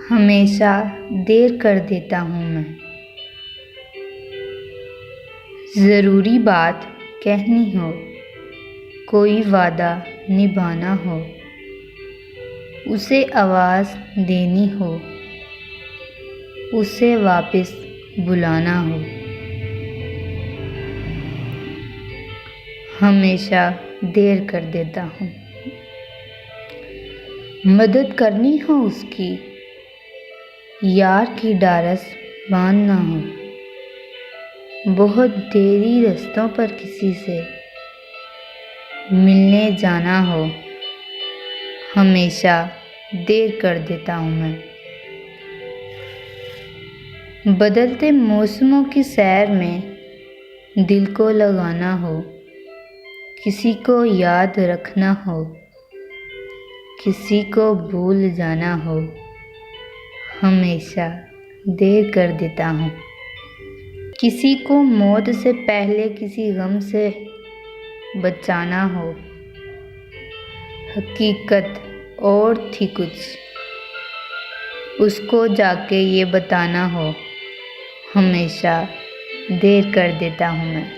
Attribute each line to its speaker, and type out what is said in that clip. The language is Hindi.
Speaker 1: हमेशा देर कर देता हूँ मैं। ज़रूरी बात कहनी हो, कोई वादा निभाना हो, उसे आवाज़ देनी हो, उसे वापस बुलाना हो, हमेशा देर कर देता हूँ। मदद करनी हो उसकी, यार की डारस बांधना हो, बहुत देरी रास्तों पर किसी से मिलने जाना हो, हमेशा देर कर देता हूँ मैं। बदलते मौसमों की सैर में दिल को लगाना हो, किसी को याद रखना हो, किसी को भूल जाना हो, हमेशा देर कर देता हूँ। किसी को मौत से पहले किसी गम से बचाना हो, हकीकत और थी कुछ, उसको जाके ये बताना हो, हमेशा देर कर देता हूँ मैं।